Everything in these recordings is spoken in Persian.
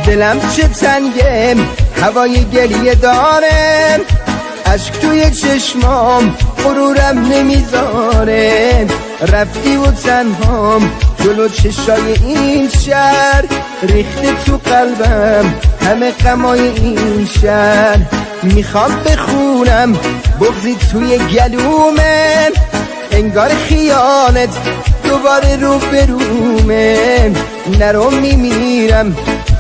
دلم چه تنگه هوای گریه داره، اشک توی چشمام غرورم نمیذاره. رفتی و تنهام جلو چشای این شهر، ریخته تو قلبم همه غمای این شهر. میخوام بخونم بغضی توی گلومه، انگار خیالت دوباره رو برومه. نرو میمیرم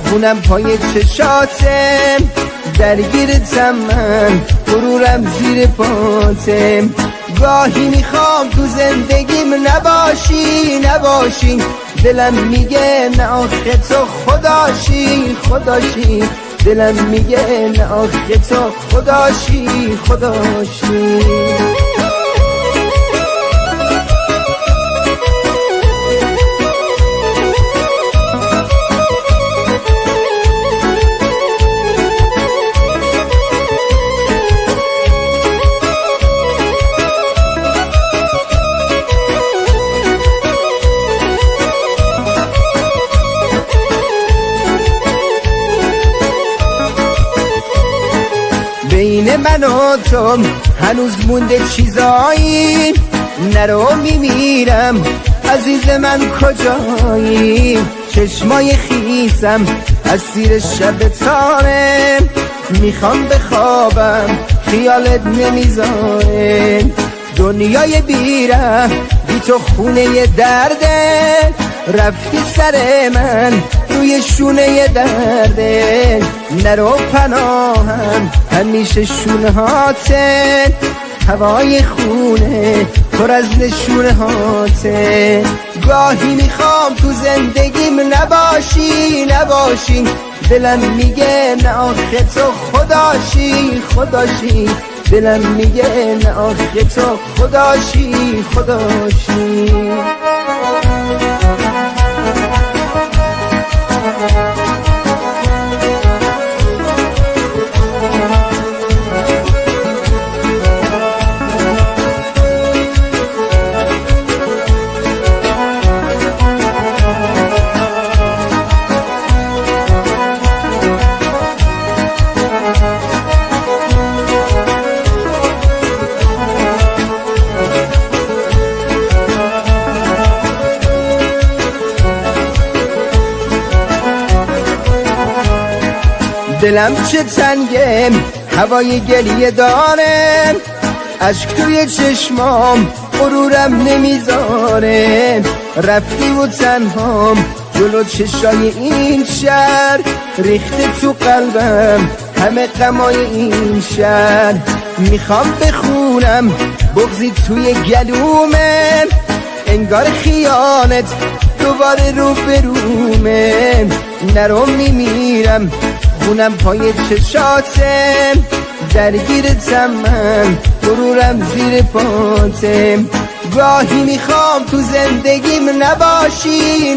خونم پای چشاتم، درگیرتم من غرورم زیر پاتم. گاهی میخوام تو زندگیم نباشی، دلم میگه نه آخه تو خداشی. دلم میگه نه آخه تو خداشی. بین من و تو هنوز مونده چیزایی، نرو میمیرم عزیز من کجایی. چشمای خیسم از زیر شب تاره، میخوام بخوابم خیالت نمیذاره. دنیای بیره بی تو خونه درده، رفتی سر من روی شونه درده. نرو پناهم همیشه شونه هاته، هوای خونه پر از نشونه هاته. گاهی میخوام تو زندگیم نباشی، دلم میگه نه آخه تو خداشی. دلم میگه نه آخه تو خداشی. دلم چه تنگه هوای گریه داره، اشک توی چشمام غرورم نمیذاره. رفتی و تنهام جلو چشای این شهر، ریخته تو قلبم همه غمای این شهر. میخوام بخونم بغضی توی گلومه، انگار خیالت دوباره رو برومه. نرو میمیرم خونم پای چشاتم، درگیرتم من غرورم زیر پاتم. گاهی میخوام تو زندگیم نباشی،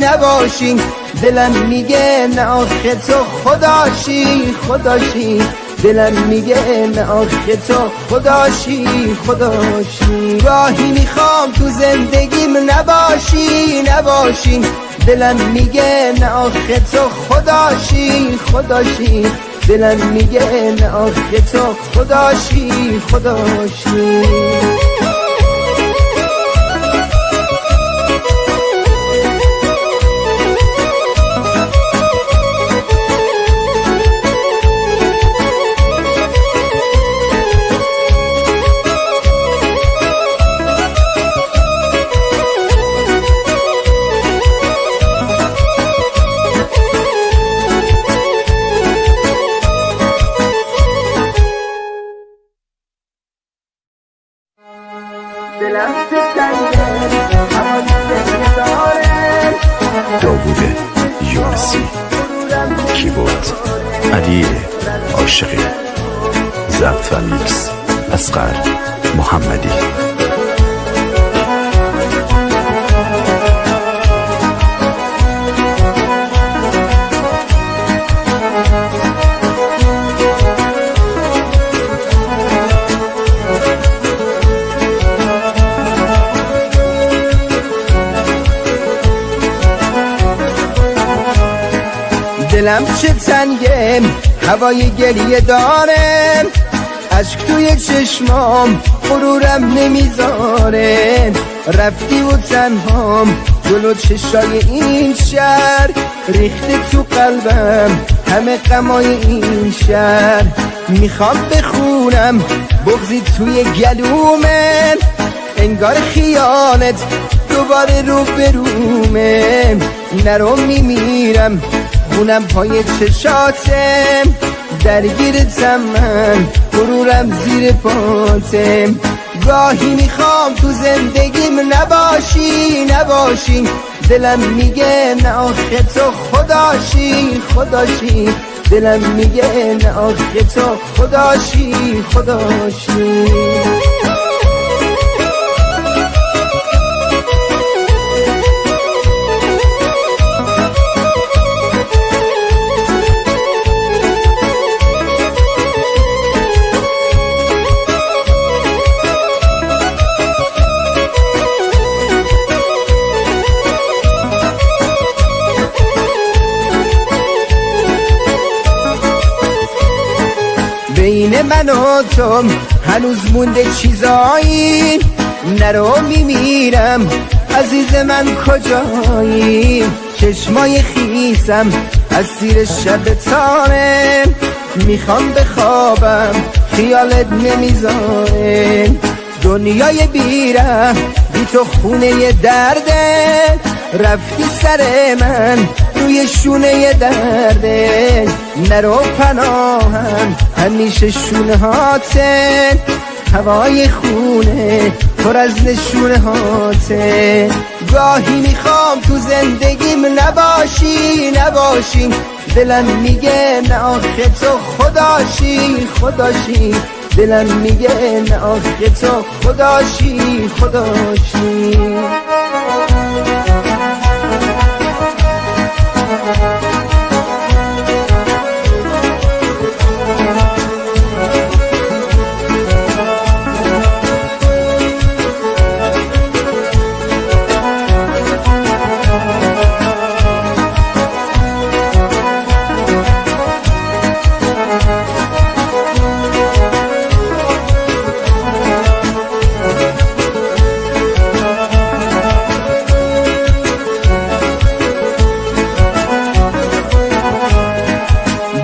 دلم میگه نه آخه تو خداشی. دلم میگه نه آخه تو خداشی. گاهی میخوام تو زندگیم نباشی، دلم میگه نه آخه تو خداشی. دلم میگه نه آخه تو خداشی. داوود یونسی، کیبورد علی عاشقی، ضبط و میکس اصغر محمدی. دلم چه تنگه هوای گریه داره، عشق توی چشمام غرورم نمیذاره، رفتی و تنهام جلو چشای این شهر، ریخته تو قلبم همه غمای این شهر. میخوام بخونم بغضی توی گلومه، انگار خیانت دوباره رو برومه، نرو میمیرم خونم پای چشاتم، درگیرتم من غرورم زیر پاتم. گاهی میخوام تو زندگیم نباشی، دلم میگه نه آخه تو خداشی، دلم میگه نه آخه تو خداشی. بین من و تو هنوز مونده چیزایی، نرو میمیرم عزیز من کجایی، چشمای خیسم از زیر شب تاره، میخوام بخوابم خیالت نمیذاره، دنیای بیره بی تو خونه درده، رفتی سر من روی شونه درده، نرو پناهم همیشه شونه هاته، هوای خونه پر از نشونه هاته. گاهی میخوام تو زندگیم نباشی، دلم میگه نه آخه تو خداشی، دلم میگه نه آخه تو خداشی.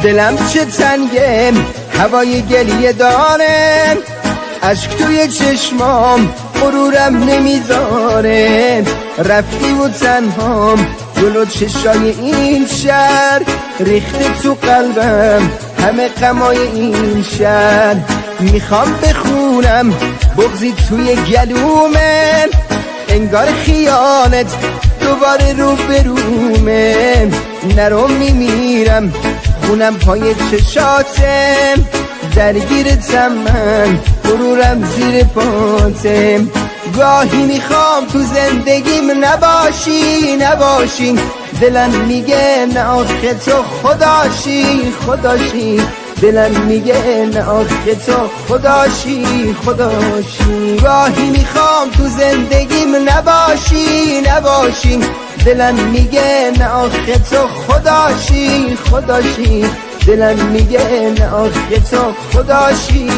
دلم چه تنگه هوای گریه داره، عشق توی چشمام غرورم نمیذاره، رفتی و تنهام جلو چشای این شهر، ریخته تو قلبم همه غمای این شهر. میخوام بخونم بغضی توی گلومه، انگار خیانت دوباره رو برومه، نرو میمیرم خونم پای چشاتم، درگیرتم من غرورم زیر پاتم. گاهی میخوام تو زندگیم نباشی، دلم میگه نه آخه تو خداشی، دلم میگه نه آخه تو خداشی. گاهی میخوام تو زندگیم نباشی، دلم میگه نه آخه تو خداشی، دلم میگه نه آخه تو خداشی.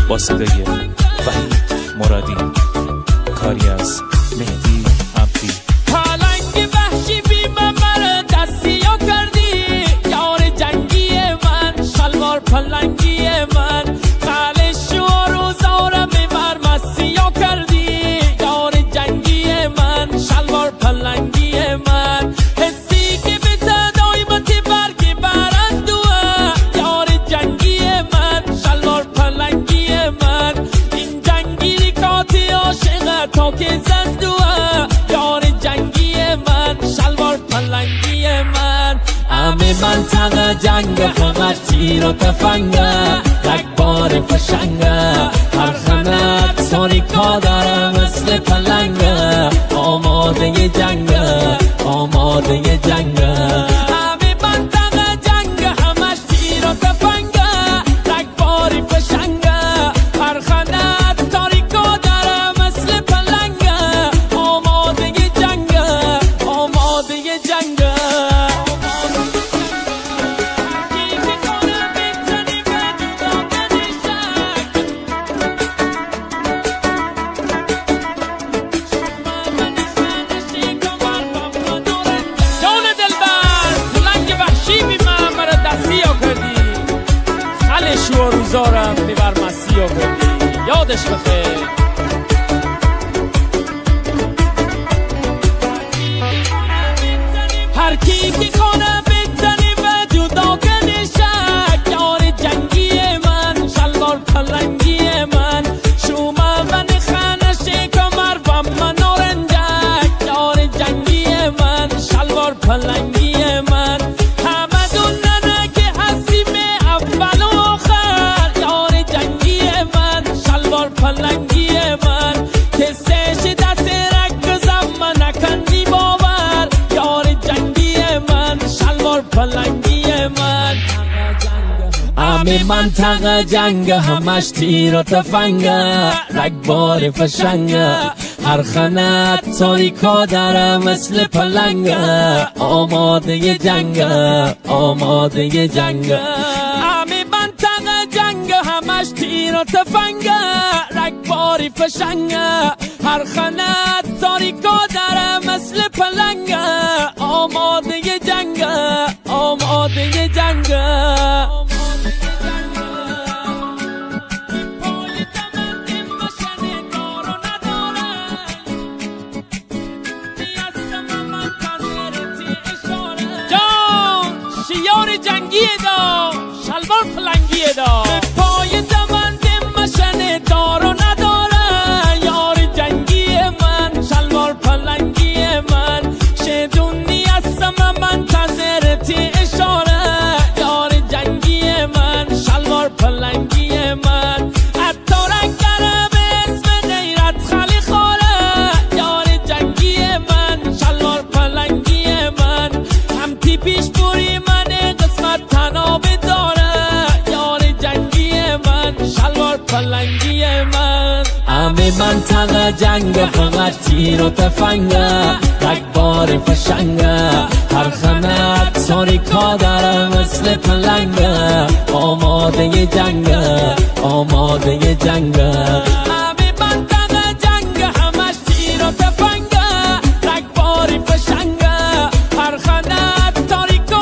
با صدای وحید مرادی، کاری از مهدی عبدی. پالنگ وحشی بی من دستیا کردی، یار جنگی من، شلوار پلنگی من، خالش و روزارم بر مسیا کردی، یار جنگی من، شلوار پلنگی من، حسی که به تدایمتی برگی برندوه، یار جنگی من، شلوار پلنگی من، تا که زندوه یار جنگی من شلوار پلنگی من همه منطقه جنگ فقط تیر و تفنگه رگبار فشنگه هر خنک ساریکا داره مثل پلنگه آماده جنگه آماده جنگه همه منطقه جنگ همش تیر و تفنگه رگباری فشنگه هر خنک تاریکا داره مثل پلنگه آماده جنگه آماده جنگه شو روزارم ببر مسیح کردی یادش بخیر هر کی که کنه بزنی و جدا کنی شک یار جنگی من شلوار پلنگی من شما من خانه کمر و من نارنجک یار جنگی من شلوار پلنگی من همه دوننه که هستیم اول و پلنگی من کسش دست رک زمان نکندی باور یار جنگی من شلوار پلنگی من همه منطقه جنگ همش تیر و تفنگه رگبار فشنگه هر خنک تاریکا داره مثل پلنگه آماده جنگه آماده جنگه همه منطقه جنگ همش تیر و تفنگه رگباری فشنگه هر خنک تاریکا داره مثل پلنگه آماده جنگه آماده جنگه شیار جنگی دا شلوار پلنگی دا به پای دمند مشن دار و نداره یار جنگی من شلوار پلنگی من شدونی هستم منتظرتی اشاره یار جنگی من شلوار پلنگی من حتی رنگره به اسم غیرت خالی خوره یار جنگی من شلوار پلنگی من هم تیپیش بوری تناب داره یار جنگی من شلوار پلنگی من همه منطقه جنگ فقط تیر و تفنگه رگبار فشنگه هر خنک تاریکا داره مثل پلنگه آماده جنگه آماده جنگه همه منطقه جنگ همش تیر و تفنگه رگبار فشنگه هر خنک تاریکا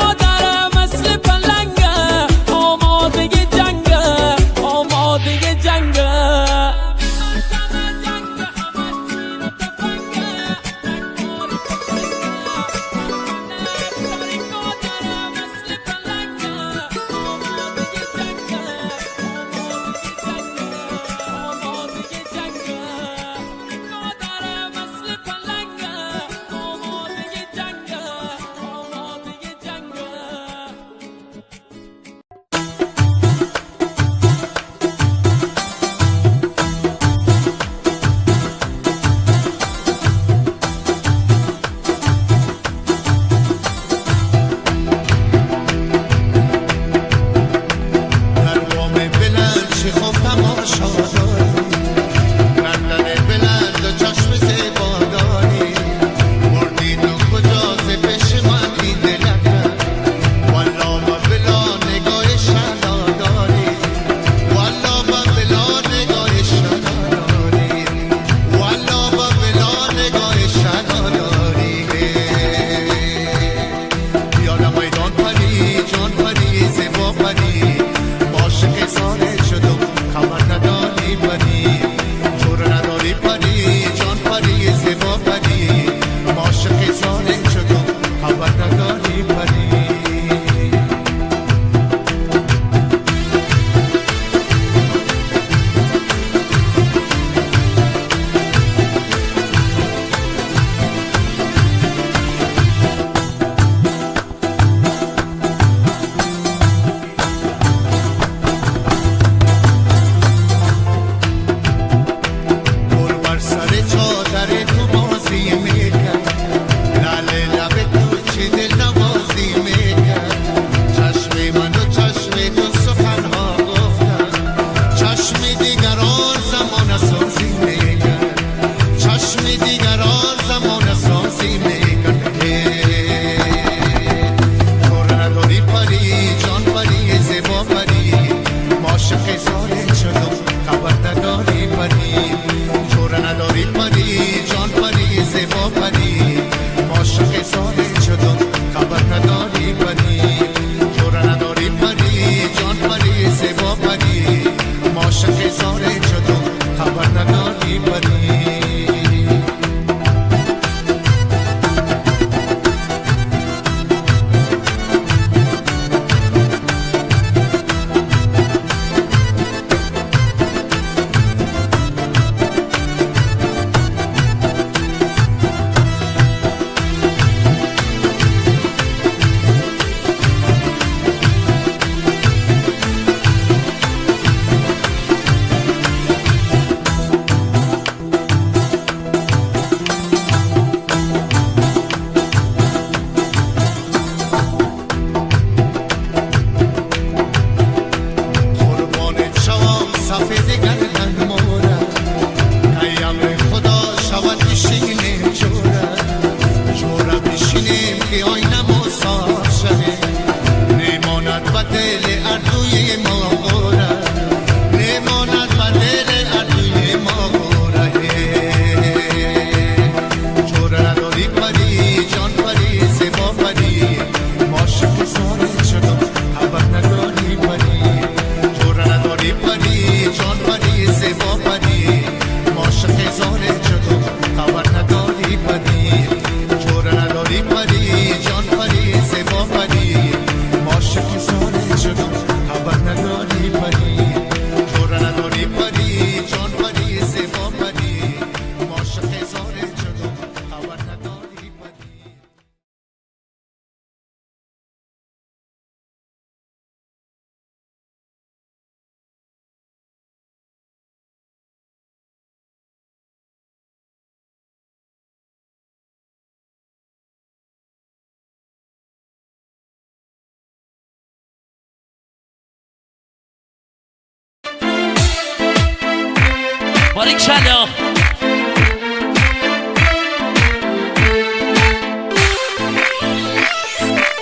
باریکلا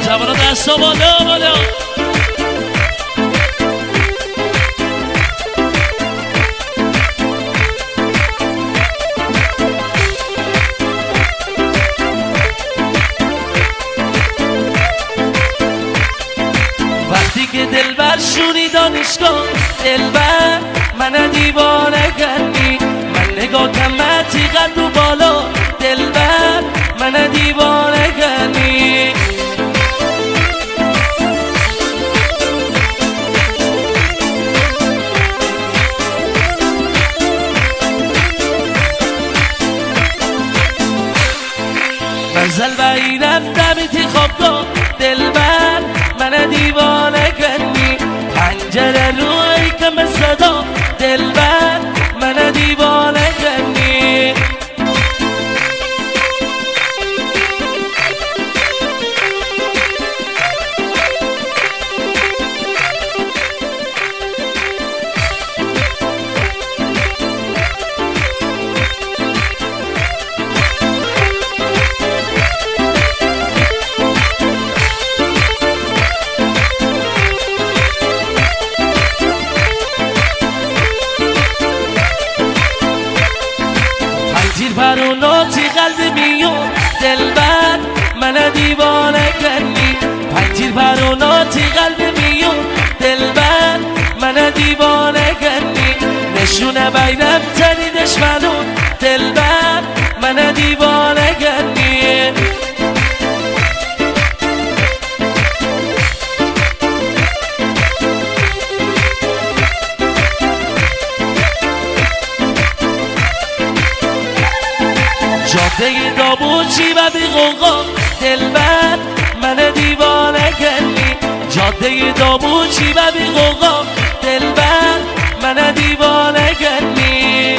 جوانا دستا بالا بالا وقتی که دلبر شونی دانشگاه دلبر من دیوانه کردی من نگاه کمتی قد و بالا دلبر من دیوانه کردی منزل بایی رفتم خوابگاه دلبر من دیوانه کردی پنجره روی کم صدا دلبر من دیوانه کردی پروناتی قلب میون دلبر من دیوانه کردی پنجیر پروناتی قلب میون دلبر من دیوانه کردی نشونه بینم تنی دشمنون دلبر من دیوانه کردی جاده دابوچی و بی غوغا دلبر من دیوانه کردی جاده دابوچی و بی غوغا دلبر من دیوانه کردی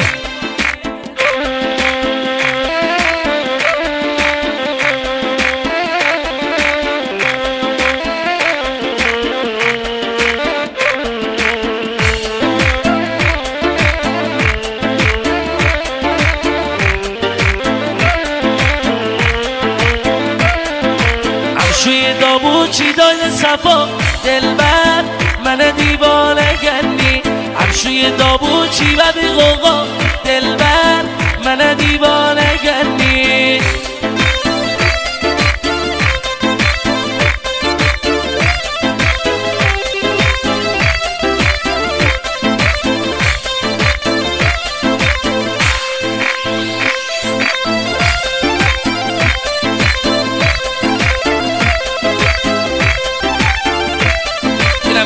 شوی دابوچی دایل صفا دلبر من دیوانه کردی همشوی دابوچی و بی غوغا دلبر من دیوانه کردی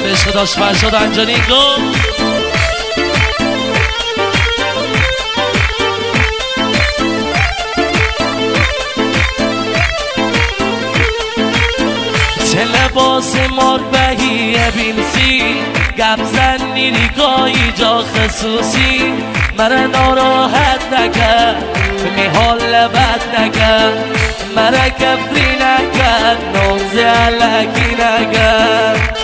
به عشق داشت فرشاد انجانی گفت چه لباس ماربهی بینسی گپ زنی ریگایی جا خصوصی مرا ناراحت نکرد میحال بد نکرد مرا کفری نکرد نوز علکی نکرد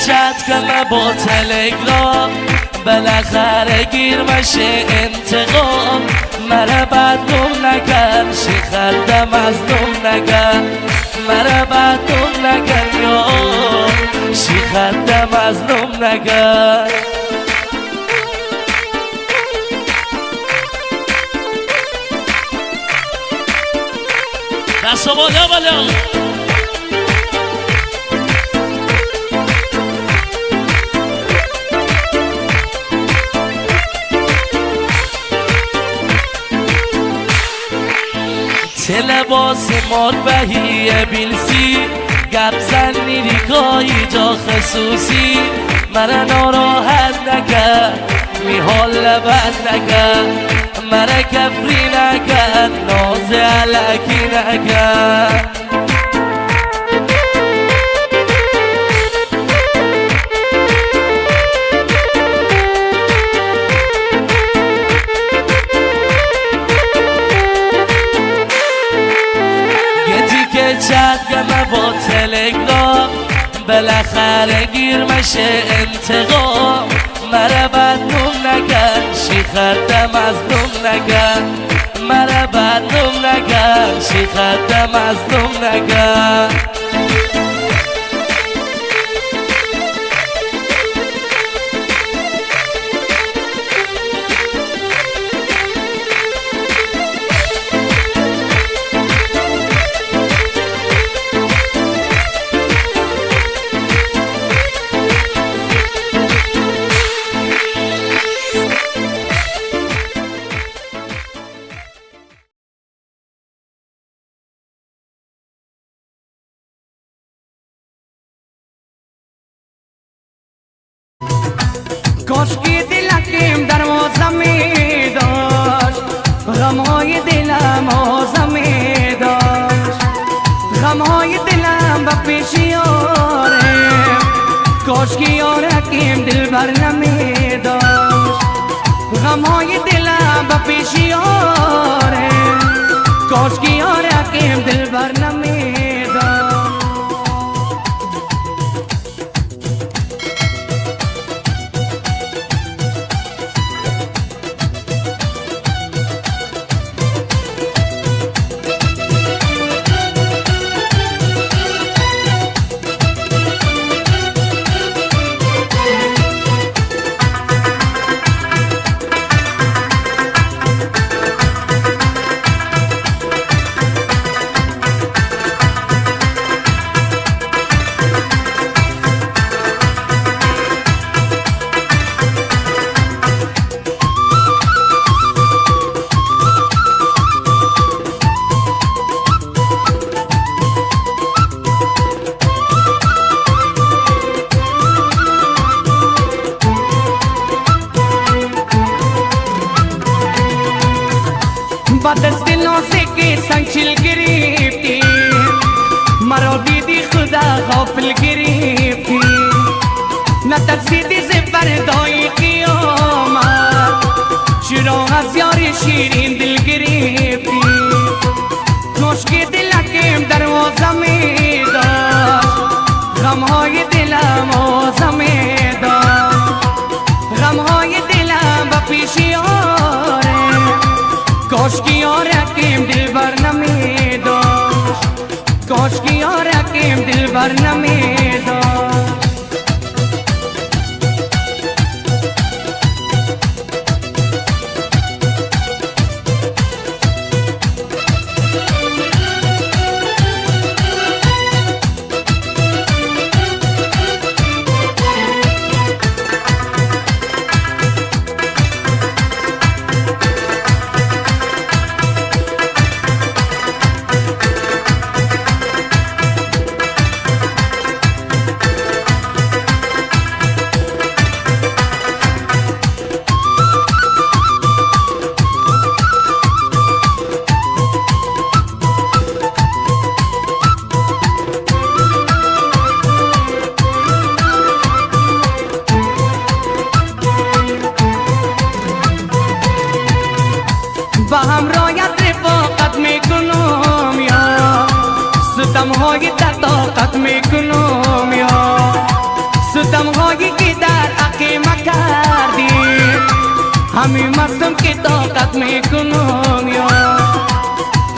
چت کنم با تلگرام بالاخره گیر مشه انتقام مرا بدنم نکن شی خردم از نم نکن مرا بدنم نکن یا شی خردم از نم نکن دست بالا بالا چه لباس ماربهی بیلسی گپ زنی ریگایی جا خصوصی مرا ناراحت نکرد میحال بد نکرد مرا کفری نکرد ناز علکی نکرد بالاخره گیر مشه انتقام مرا بدنوم نکن شیخت مظلوم نکن مرا بدنوم نکن شیخت مظلوم نکن کاشکی دلکیم دروازه می داشت غمهای دلم آزه می داشت غمهای دلم به پیش یارم کاشکی یارکیم دل بر نمی داشت غمهای دلم به پیش یارم کاشکی یارکیم دل بر نمی داشت با دست نازی که سنگشل گرفتی مرا بیدی خدا غافل گرفتی نترسیدی ز فردای قیامت چرا از یار شیرین دل گرفتی کاشکی دلکیم دروازه می داشت غمهای دلم آزه می داشت غمهای دلم به پیش یارم کاشکی یارکیم دل بر نمی داشت کاشکی یارکیم دل بر نمی داشت با همراهیت رفاقت میکنم یا ستمهای در طاقت میکنم یا ستمهایی که در حقی مکردی همین مستم که طاقت میکنم یا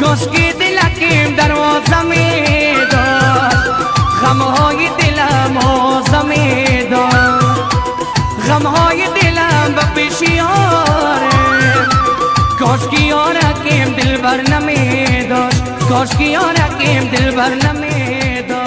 کاشکی دلکیم دروازه می داشت غمهای دلم آزه می داشت غمهای دلم به پیش یارم کاشکی یارکیم دل بر نمی داشت کاشکی یارکیم دل بر نمی داشت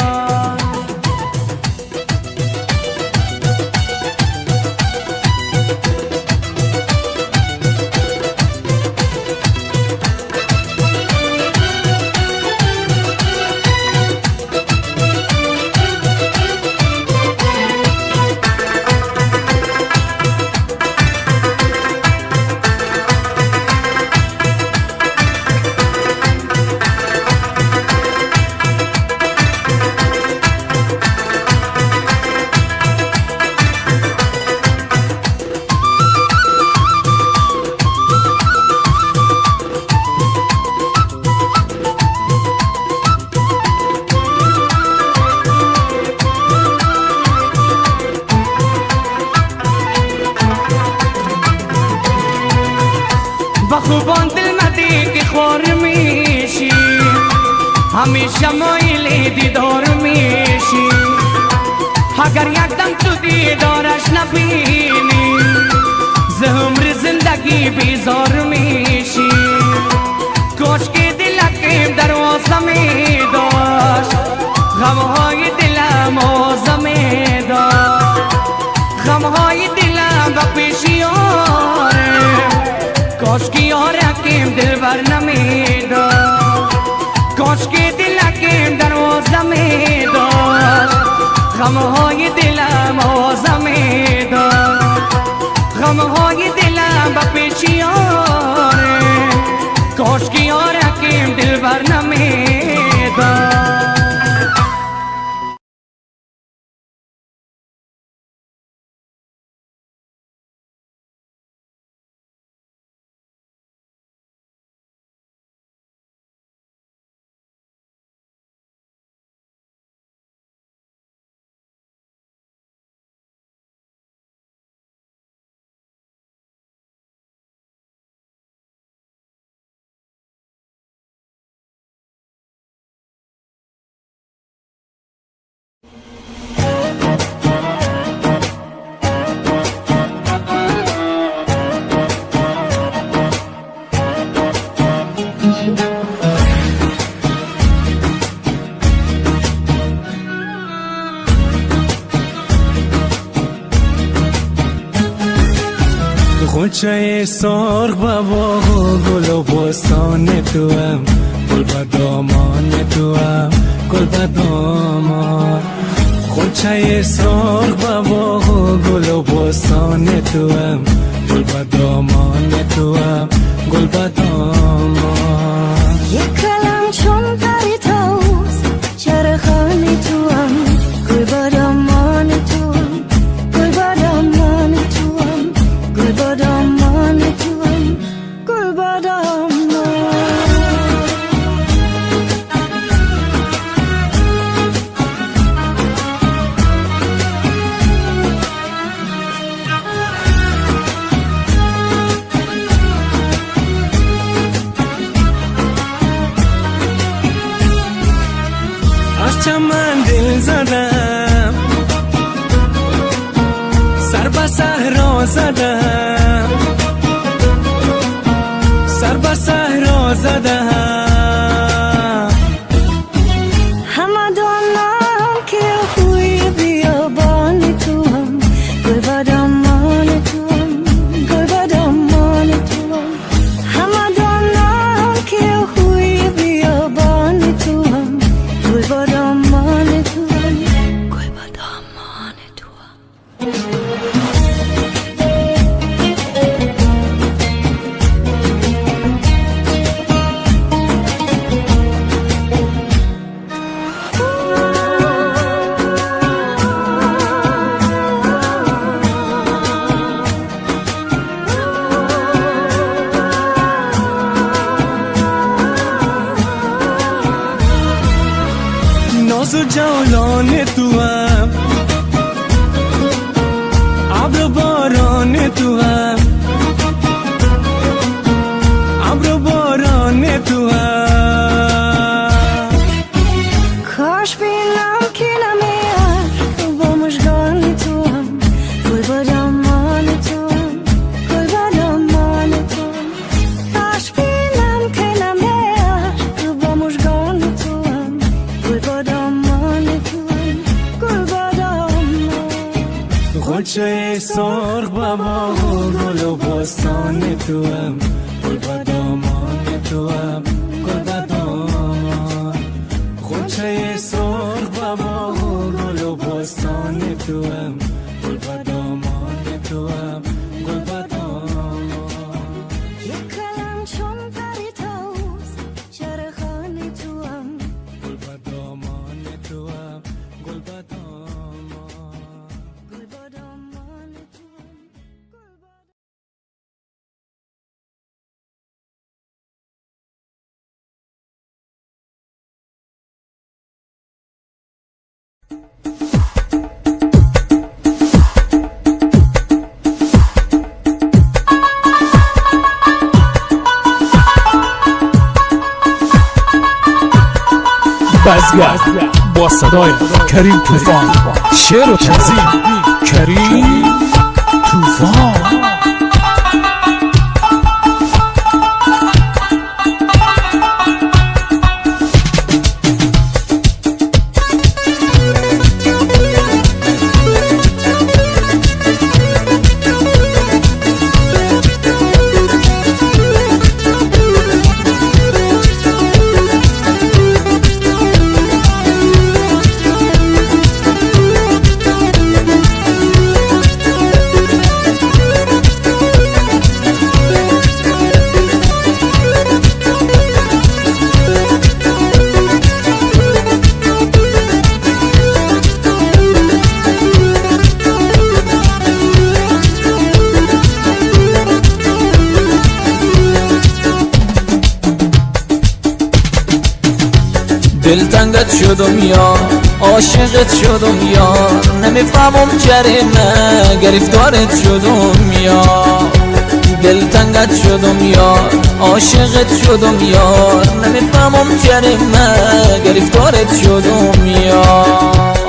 با خوبان دل مدی که خور میشی همیشه مایل دیدار میشی اگر یک دم تو دیدارش نبینی ز عمر زندگی بیزار میشی کاش که دلکم دروازه می داشت غمهای دلم آوازه می داشت غمهای دلم و پیش یارم کاش که یارکم دل بر نمی داشت کاش که دلکم دروازه می داشت غمهای دلم آوازه می داشت غمهای دلم و پیش یارم کاش که یارکم دل بر نمی داشت خوچه سرخ با باغ و گل و بستان تو هم گل با دامان تو هم گل با دامان خوچه سرخ با باغ و گل و بستان تو هم گل با دامان تو هم گل با دامان یک کلم چون پری تاوز چرخانی تو هم گل با دامان تو هم گل با دامان تو هم گل با دامان تو هم گل با دامان از چمن دل زدم سر به صحرا زدم سر به صحرا زدم همه دانم که خوی بیابان تو هم گل با دامان تو هم گل با دامان تو هم همه دانم که خوی بیابان تو هم گل با دامان تو هم گل با دامان تو هم ناز و جولان تو هم ابر و باران تو هم ابر و باران تو هم کاش بینم که نمیاد با مژگان تو هم گل با دامان تو هم گل با دامان تو هم کاش بینم که نمیاد با مژگان تو هم گل با دامان تو هم گل با دامان خوچه سرخ با باغ و گل و بستان تو هم گل با دامان تو هم گل با دامان خوچه سرخ با باغ و گل و بستان تو هم گل با دامان تو هم گل با دامان یک کلم چون پری تاوز چرخانی تو هم گل با دامان تو هم گل با دامان گل با دامان تو هم گل با بزگر با صدای کریم طوفان، شعر و تنظیم کریم طوفان. دلتنگت شدم یار، عاشقت شدم یار، نمیفهمم جریمه گرفتارت شدم یار. دلتنگت شدم یار، عاشقت شدم یار، نمیفهمم جریمه گرفتارت شدم یار.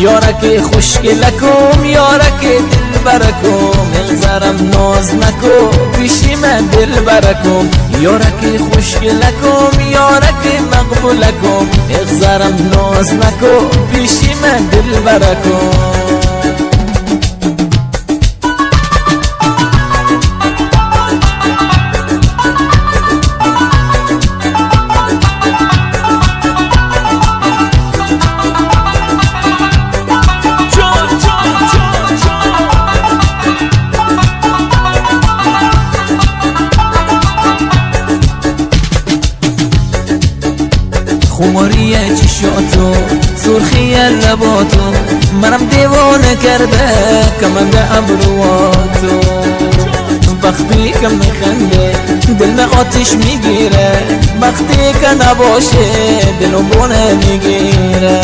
یارک خوشگلکم، یارک دل برکم، اغزرم ناز نکو پیشی من دل برکم. یارک خوشگلکم، یارک مقبولکم، اغزرم ناز نکو پیشی من دل برکم. خماری چشاتو، سرخی لباتو، منم دیوانه کرده کمند ابرواتو. وقتی که میخنده دل آتش میگیره، وقتی که نباشه دلو بونه میگیره.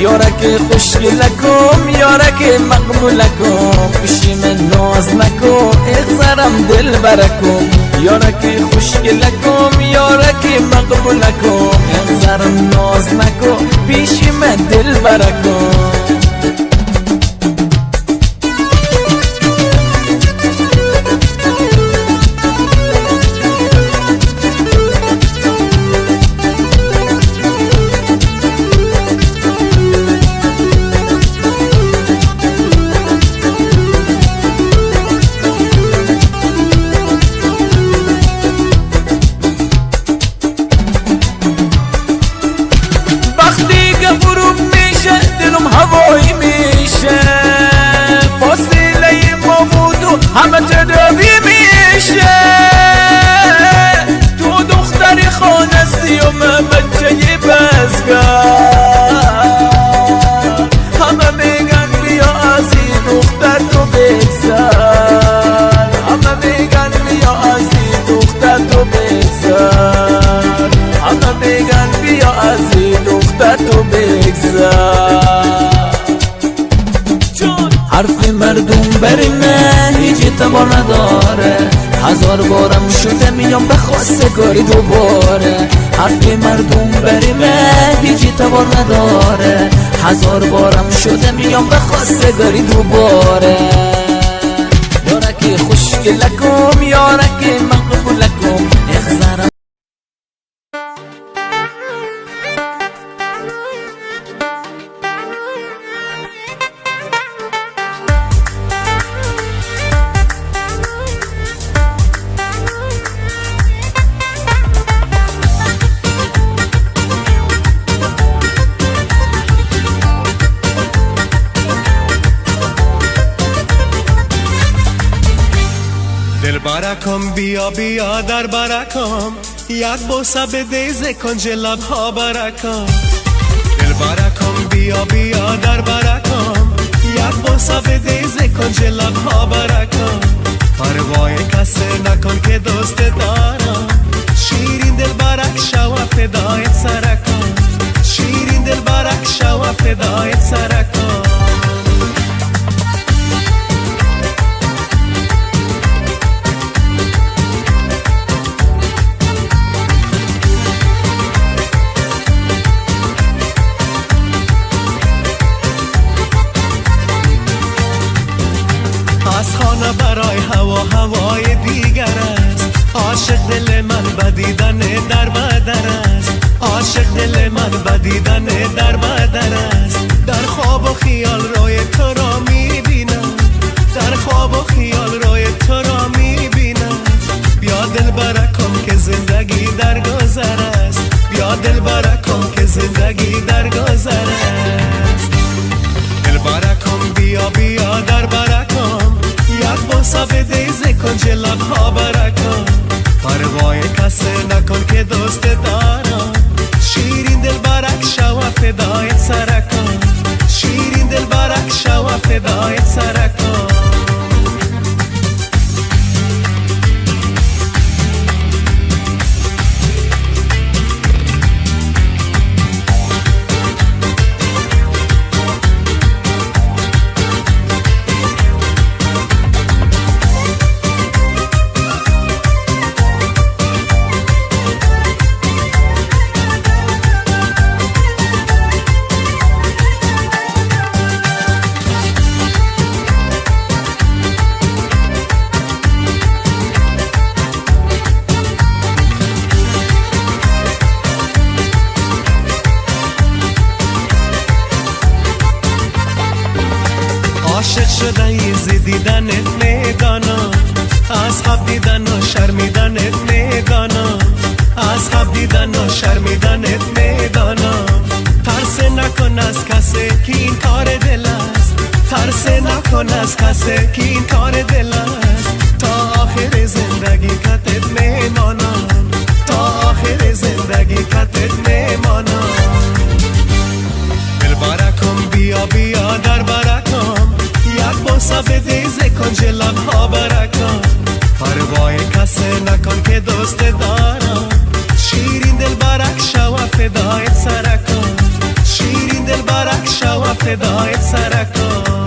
یارک خوشگلکم، یارک مقبولکم، پیشی من ناز نکو اغزرم دل برکم. یارک خوشگلکم، یارک مقبولکم، اغزرم ناز نکو پیشی من دل برکم. هوایی میشه فاصله ما بود و همه تداوی میشه. تو دختری خانستی و من بچه بزگر، همه میگن بیا از این دختر تو بگذر، همه میگن بیا از این دختر تو بگذر، همه میگن بیا از این دختر تو بگذر. حرف مردم بر من هیچ اعتبار نداره، هزار بارم شده میام به خواستگاری دوباره. حرف مردم بر من هیچ اعتبار نداره، هزار بارم شده میام به خواستگاری دوباره. یارک خوشگلکم، یارک مقبولکم، اغزرم دل برکم بیا بیا در برکم، یک بوسه بده ز کنج لبها برکم. دل برکم بیا بیا در برکم، یک بوسه بده ز کنج لبها برکم. پروای کسی نکن که دوست دارم، شیرین دل برک شو فدایت سرکم، شیرین دل برک شو فدایت سرکم. هوای دیگر است. عاشق دل من بدیدن در بدر است. عاشق دل من بدیدن در بدر است. در خواب و خیال روی تو را میبینم. در خواب و خیال روی تو را میبینم. بیا دل برکم که زندگی در گذر است. بیا دل برکم که زندگی در گذر است. دل برکم بیا بیا در برکم. یک بوسه بده ز کنج لبها برکم. پروای کس نکن که دوست دارم. شیرین دل برک شو فدای سرکم. شیرین دل برک شو فدای سرکم. عاشق شده ایز دیدنت میدانم. از خواب دیدن و شرمیدنت میدانم. از خواب دیدن و شرمیدنت میدانم. ترس نکن از کسی که این کار دل است. ترس نکن از کسی که این کار دل است. تا آخر زندگی کتت میمانم. تا آخر زندگی کتت میمانم. دل برکم بیا بیا در برکم. یک بوسه بده ز کنج لبها برکم. پروای کس نکن که دوست دارم. شیرین دل برک شو فدای سرکم. شیرین دل برک شو فدای سرکم.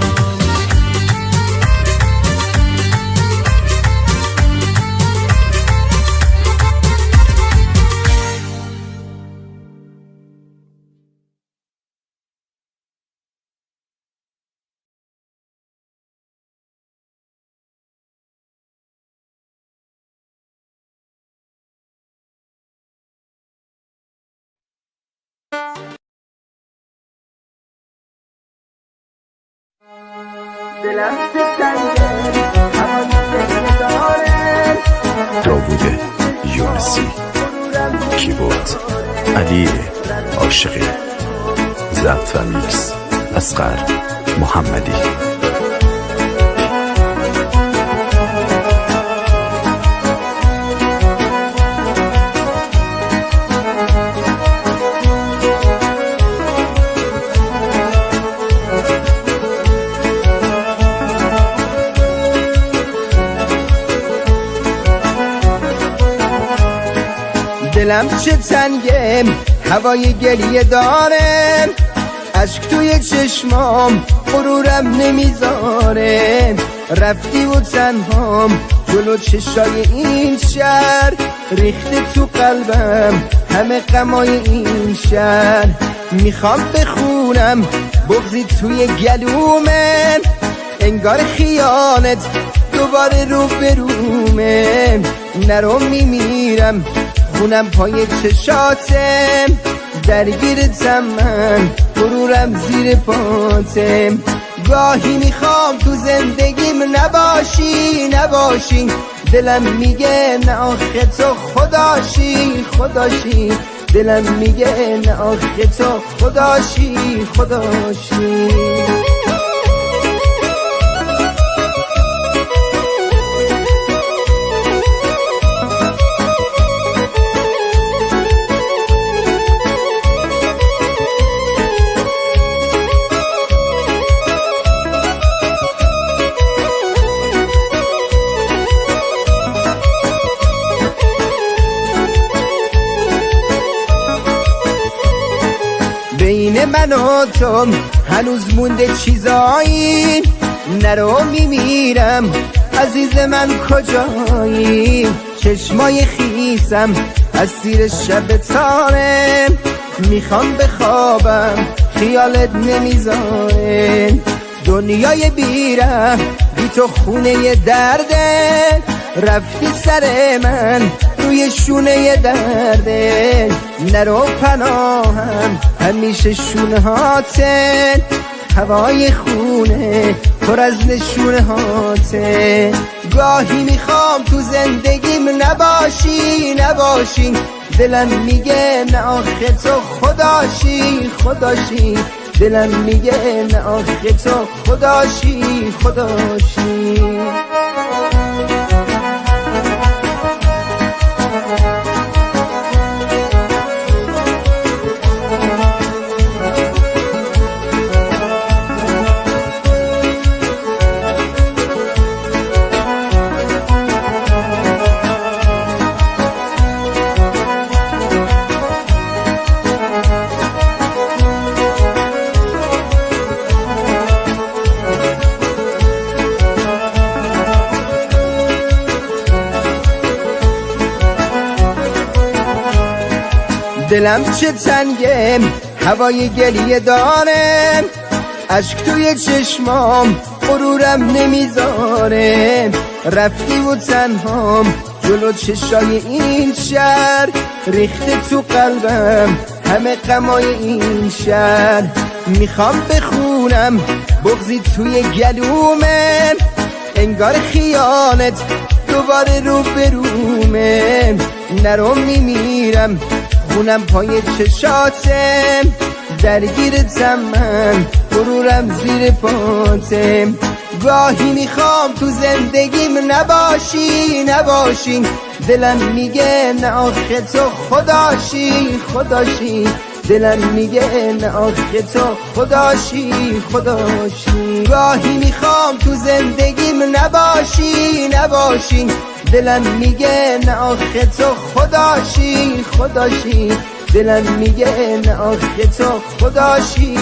دلم سنگه هوای داره. داوود یونسی. کیبورد علی عاشقی. ضبط و میکس اصغر محمدی. دلم چه تنگه هوای گریه داره. اشک توی چشمام غرورم نمیذاره. رفتی و تنهام جلو چشای این شهر. ریخته تو قلبم همه غمای این شهر. میخوام بخونم بغضی توی گلومه. انگار خیانت دوباره رو برومه. نرو میمیرم خونم پای چشاتم. درگیرتم من غرورم زیر پاتم. گاهی میخوام تو زندگیم نباشی نباشی. دلم میگه نه آخه تو خداشی خداشی. دلم میگه نه آخه تو خداشی خداشی. بین من و تو هنوز مونده چیزایی. نرو میمیرم عزیز من کجایی. چشمای خیسم از زیر شب تاره. میخوام بخوابم خیالت نمیذاره. دنیای بیره بی تو خونه درده. رفتی سر من روی شونه درده، نرو پناهم همیشه شونه هاته، هوای خونه پر از نشونه هاته. گاهی میخوام تو زندگیم نباشی، دلم میگه نه آخه تو خداشی، دلم میگه نه آخه تو خداشی. دلم چه تنگه هوای گلیه داره، اشک توی چشمام غرورم نمیذاره. رفتی و تنهام جلو چشای این شهر، ریخته تو قلبم همه غمای این شهر. میخوام بخونم بغضی توی گلومه، انگار خیالت دوباره رو برومه. نرو میمیرم خونم پای چشاتم، درگیرتم من غرورم زیر پاتم. گاهی میخوام تو زندگیم نباشی، دلم میگه نه آخه تو خداشی، دلم میگه نه آخه تو خداشی. گاهی میخوام تو زندگیم نباشی، دلم میگه نه آخه تو خداشی، دلم میگه نه آخه تو خداشی.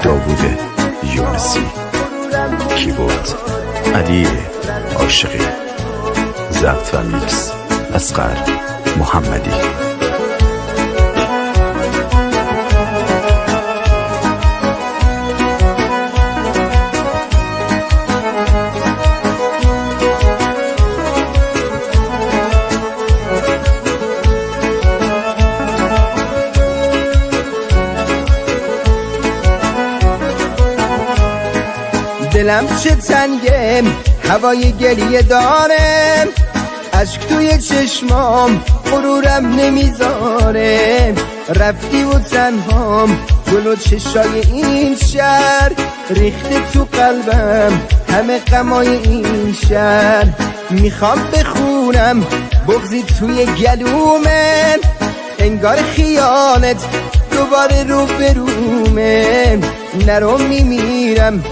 داوود یونسی، کیبورد علی عاشقی، ضبط و میکس اصغر محمدی. دلم چه تنگه هوای گلیه داره، اشک توی چشمام غرورم نمیذاره. رفتی و تنهام جلو چشای این شهر، ریخته تو قلبم همه غمای این شهر. میخوام بخونم بغضی توی گلومه، انگار خیالت دوباره رو برومه. نرو میمیرم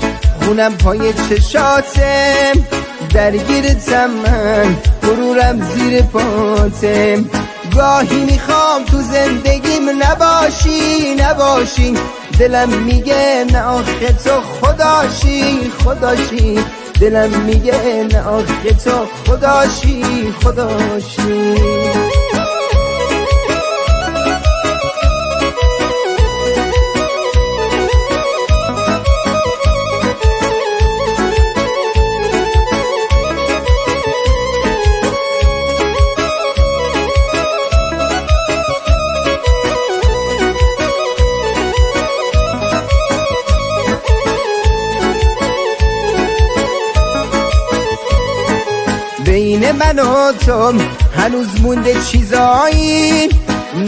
خونم پای چشاتم، درگیرتم من غرورم زیر پاتم. گاهی میخوام تو زندگیم نباشی، دلم میگه نه آخه تو خداشی، دلم میگه نه آخه تو خداشی. بین من و تو هنوز مونده چیزایی،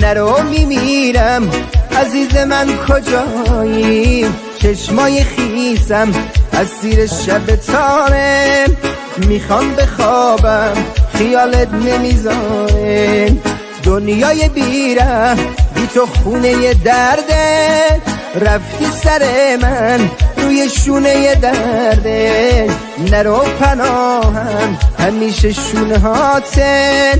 نرو میمیرم عزیز من کجایی. چشمای خیسم از زیر شب تاره، میخوام بخوابم خیالت نمیذاره. دنیای بیره بی تو خونه درده، رفتی سر من روی شونه درده نرو پناهم همیشه شونه هاته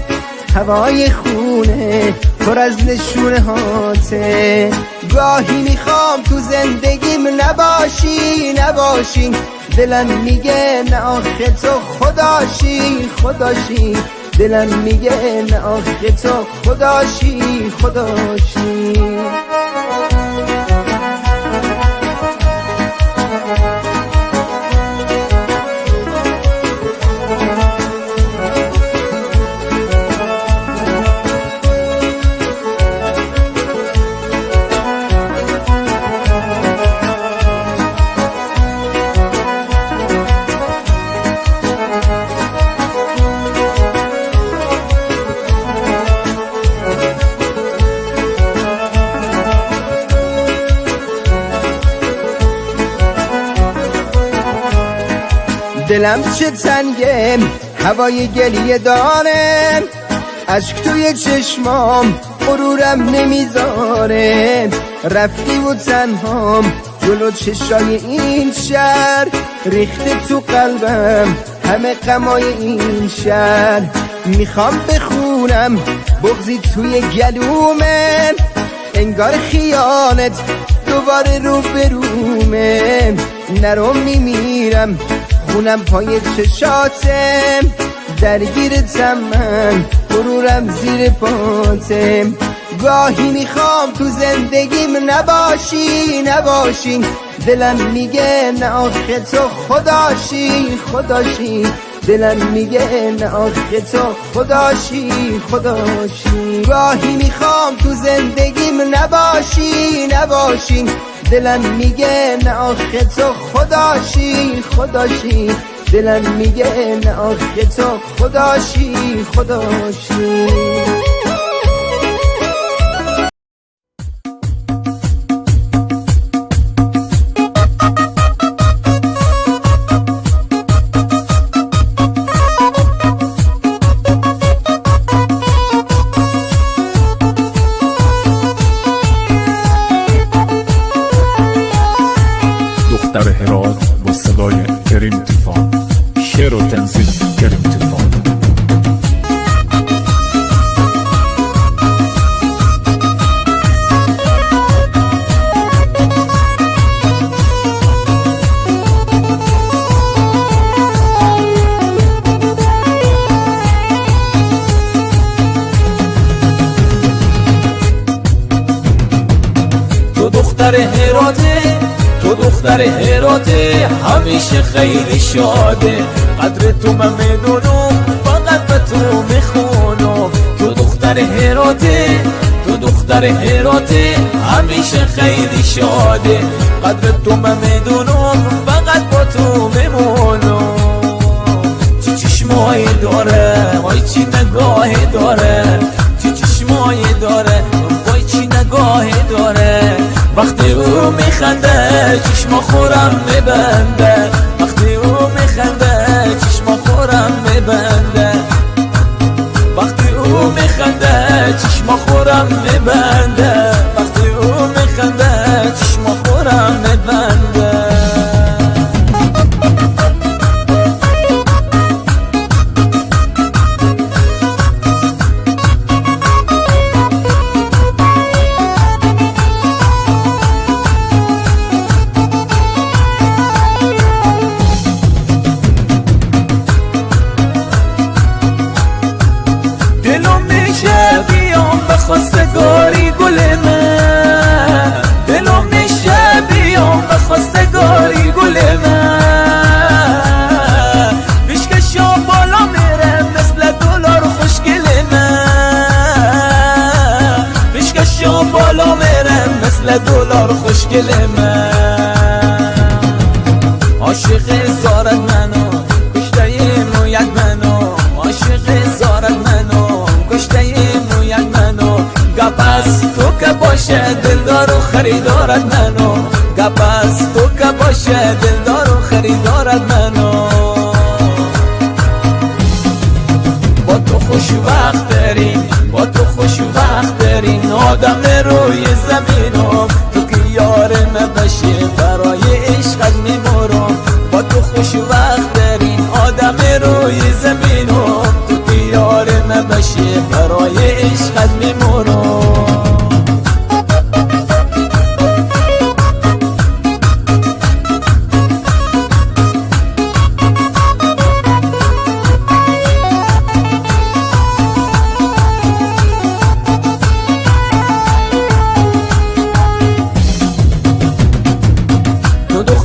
هوای خونه پر از نشونه هاته گاهی میخوام تو زندگیم نباشی دلم میگه نه آخه تو خداشی دلم میگه نه آخه تو خداشی دلم چه تنگه هوای گریه داره عشق توی چشمام غرورم نمیذاره رفتی و تنهام جلو چشای این شهر ریخته تو قلبم همه غمای این شهر میخوام بخونم بغضی توی گلومه انگار خیانت دوباره رو برومه نرو میمیرم خونم پای چشاتم درگیرتم من غرورم زیر پاتم گاهی میخوام تو زندگیم نباشی دلم میگه نه آخه تو خداشی دلم میگه نه آخه تو خداشی گاهی میخوام تو زندگیم نباشی دلم میگه نه آخه تو خداشی دلم میگه نه آخه تو خداشی دختر هرات با صدای کریم طوفان شعر و تنظیم کریم طوفان تو دختر هراته همیشه خیلی شاده قدر تو من میدونم فقط به تو میخونم تو دختر هراته همیشه خیلی شاده قدر تو من میدونم فقط با تو میمونم چی چشمایی داره وای چی نگاهی داره چی چشمایی داره وای چی نگاهی داره وقتی او میخنده چشم خورم میبنده وقتی او میخنده چشم خورم میبنده وقتی او میخنده چشم خورم میبنده وقتی او میخنده چشم خورم میبنده خواستگاری گل من دلم میشه بیام به خواستگاری گل من پیشکشا بالا میره مثل دلار خوشگل من پیشکشا بالا میره مثل دلار خوشگل من عاشق زارت منو کشته مویت منو عاشق زارت منو کشته مویت منو گپس تو که باشه دلدار و خریدارت منو گپس تو که باشه دلدار و خریدارت منو با تو خوش وقت دارین با تو خوش وقت دارین آدم روی زمینم تو که یار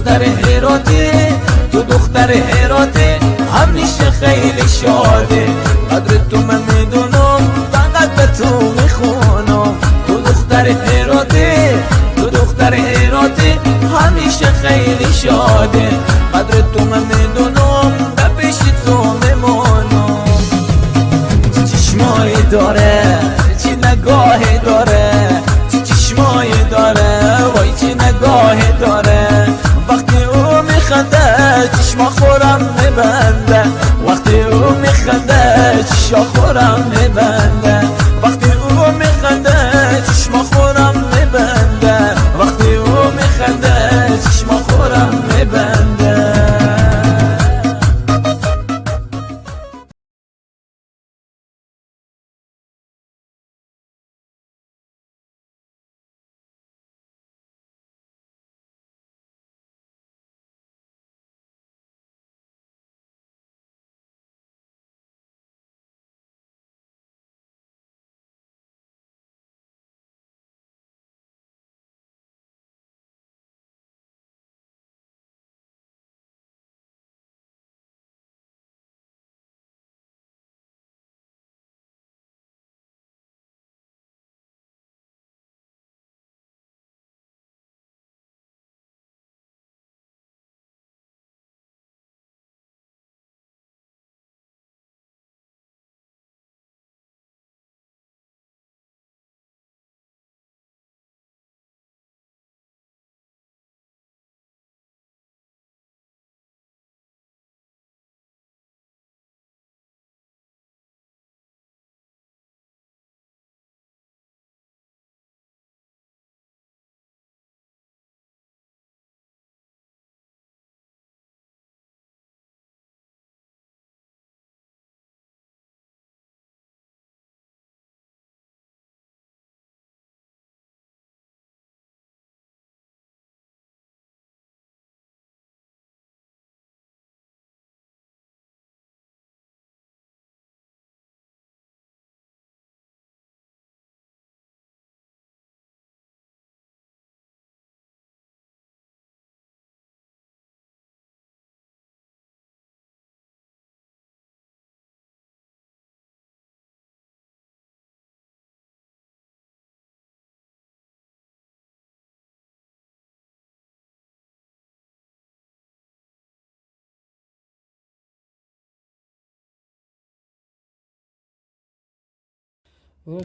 دختر هراتی، تو دختر هراتی، همیشه خیلی شاده. قدر تو من میدونم، فقط به تو میخونم. تو دختر هراتی، تو دختر هراتی، همیشه خیلی شاده. قدر تو من میدونم، به پیش تو میمونم. چه چشمایی داره، چه نگاهی داره، چه چشمایی داره، وای چه نگاهی داره. وقتی او میخنده چشما خورم میبنده، وقتی او میخنده چشما خورم میبنده، وقتی او میخنده چشما خورم میبنده، وقتی او میخنده چشما خورم میبنده.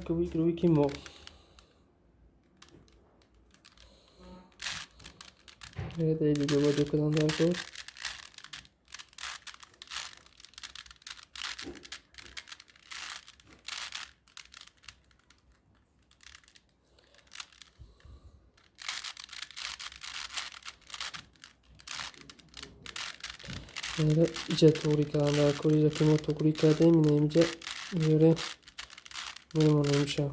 Kubik mo. Evet, دیگه با دکتر در کن. اینجا توری کردن در کن. اینجا که ما توری کردیم اینجا میره میمونه میشه.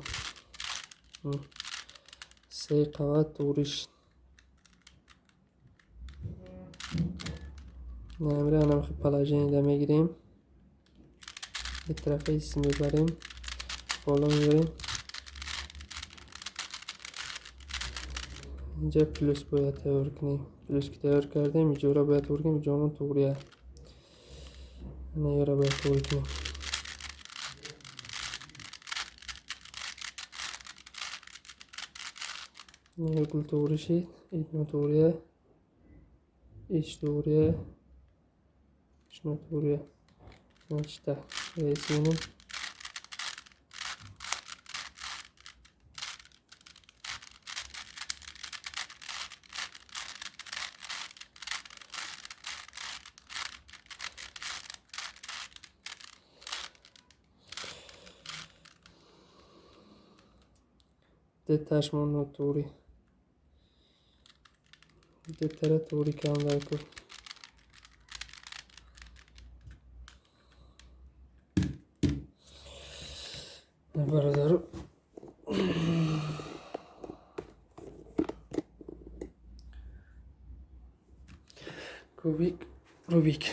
سه قوت توریش نمیره. الان خیلی پلاژه اینجا میگیریم. به طرف ایسی میبریم. بالا میبریم. اینجا پلوس باید تیار کنیم. پلوس که تیار کردیم اینجا را باید تیار کنیم. اینجا همون توریه. اینجا را باید تیار کنیم. اینجا گل توری شید. این توریه. ایش توریه. شنو توریه. نشته. ایسینیم. Detach monotori. Deteratori که هم در کن. برادر روبیک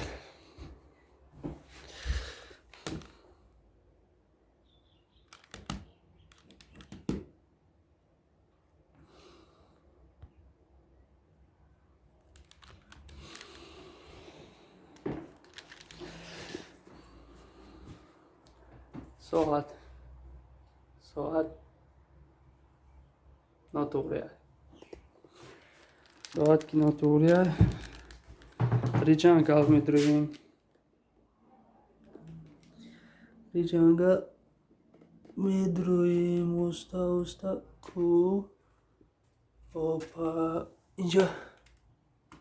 ساعت ناتوریه ساعت که ناتوریه ریچانگل میدرویم ریچانگل میدرویم اوستا کو اوپا اینجا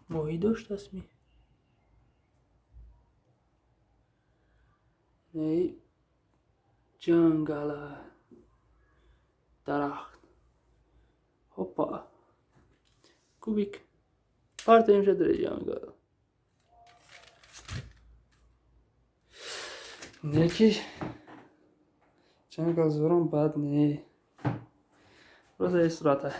ماهی داشت اسمی نه جنگل درخت هوپا کوبیک پارتیم شده جنگل یکی جنگل زورم بد نه روز استراحت